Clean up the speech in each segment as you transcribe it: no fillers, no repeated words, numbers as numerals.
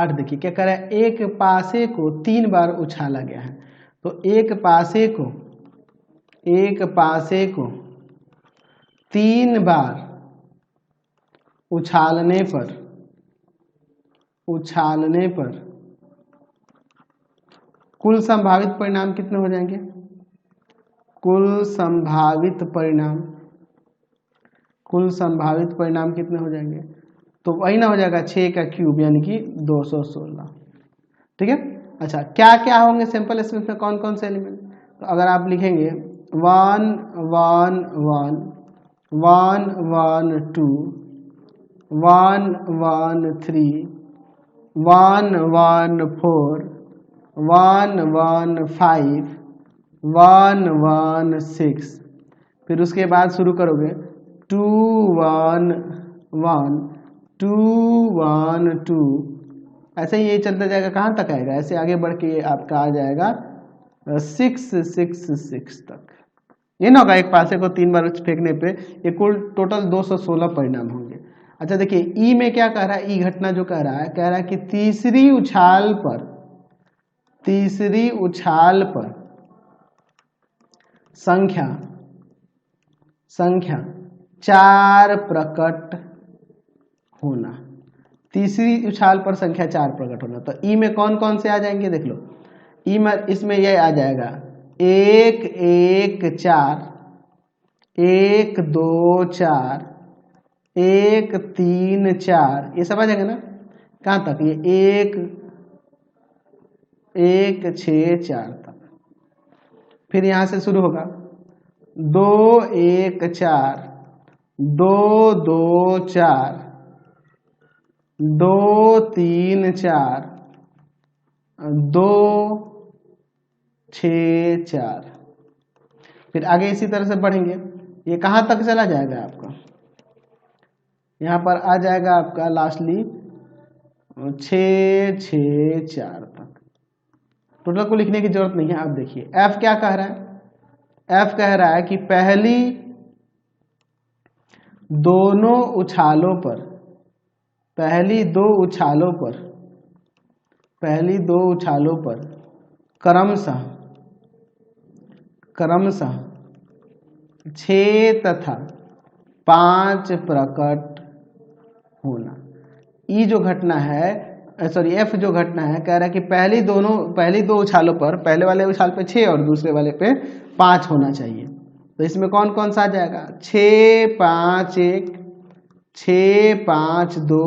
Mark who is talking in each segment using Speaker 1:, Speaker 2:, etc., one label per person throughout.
Speaker 1: 8 देखिए क्या कर रहा है, एक पासे को 3 बार उछाला गया है। तो एक पासे को 3 बार उछालने पर कुल संभावित परिणाम कितने हो जाएंगे? कुल संभावित परिणाम कितने हो जाएंगे? तो वही ना हो जाएगा 6 का क्यूब यानी कि 216। ठीक है। अच्छा, क्या क्या होंगे सैंपल स्पेस में, कौन कौन से एलिमेंट? तो अगर आप लिखेंगे 1 1 1 1 1 2 1 1 3 1 1 4 1 1 5 1 1 6, फिर उसके बाद शुरू करोगे 2 1 1 2 1 2, ऐसे ही ये चलता जाएगा। कहाँ तक आएगा? ऐसे आगे बढ़ के आपका आ जाएगा 6 6 6 तक। ये ना होगा एक पासे को 3 बार फेंकने पे ये कुल टोटल 216 परिणाम होंगे। अच्छा देखिए ई में क्या कह रहा है, ई घटना जो कह रहा है कि तीसरी उछाल पर संख्या 4 प्रकट होना। तीसरी उछाल पर संख्या 4 प्रकट होना। तो ई में कौन कौन से आ जाएंगे देख लो। ई में इसमें यह आ जाएगा 1 1 4 1 2 4 1 3 4, ये सब आ जाएगा ना। कहाँ तक? ये 1 1 6 4 तक। फिर यहां से शुरू होगा 2 1 4 2 2 4 2 3 4 2 6 4। फिर आगे इसी तरह से बढ़ेंगे, ये कहाँ तक चला जाएगा आपका? यहाँ पर आ जाएगा आपका लास्टली 6 6 4 तक। टोटल को लिखने की जरूरत नहीं है। आप देखिए एफ क्या कह रहा है, एफ कह रहा है कि पहली दो उछालों पर क्रमशः 6 तथा 5 प्रकट होना। ई जो घटना है, सॉरी एफ जो घटना है, कह रहा है कि पहली दो उछालों पर, पहले वाले उछाल पे 6 और दूसरे वाले पे 5 होना चाहिए। तो इसमें कौन कौन सा आ जाएगा? 6 5 1 6 5 2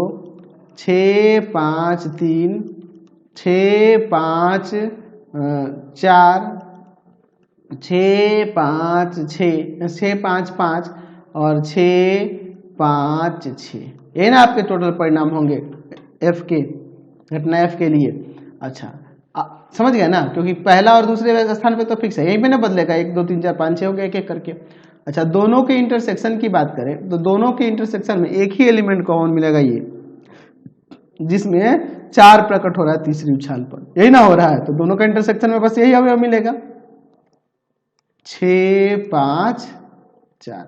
Speaker 1: 6 5 3 6 5 4 6 5 6 6 5 5 और 6 5 6, ये ना आपके टोटल परिणाम होंगे एफ के, घटना एफ के लिए। अच्छा समझ गया ना, क्योंकि पहला और दूसरे स्थान पे तो फिक्स है, यहीं पे ना बदलेगा। 1 2 3 4 5 6 हो गया एक एक करके। अच्छा दोनों के इंटरसेक्शन की बात करें तो दोनों के इंटरसेक्शन में एक ही एलिमेंट कॉमन मिलेगा, ये जिसमें 4 प्रकट हो रहा है तीसरी उछाल पर, यही ना हो रहा है। तो दोनों का इंटरसेक्शन में बस यही अवयव मिलेगा 6 5 4।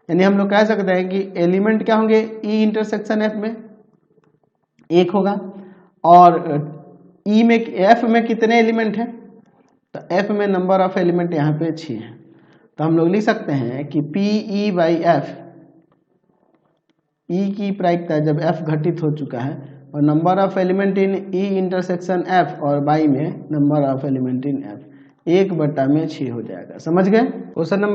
Speaker 1: यानी हम लोग कह सकते हैं कि एलिमेंट क्या होंगे ई इंटरसेक्शन एफ में? 1 होगा। और ई में एफ में कितने एलिमेंट हैं? तो एफ में नंबर ऑफ एलिमेंट यहाँ पे 6 है। तो हम लोग लिख सकते हैं कि पी ई बाई एफ, ई की प्रायिकता जब एफ घटित हो चुका है और number of element in E intersection F और बाई में number of element in F 1/6 हो जाएगा। समझ गए? Question number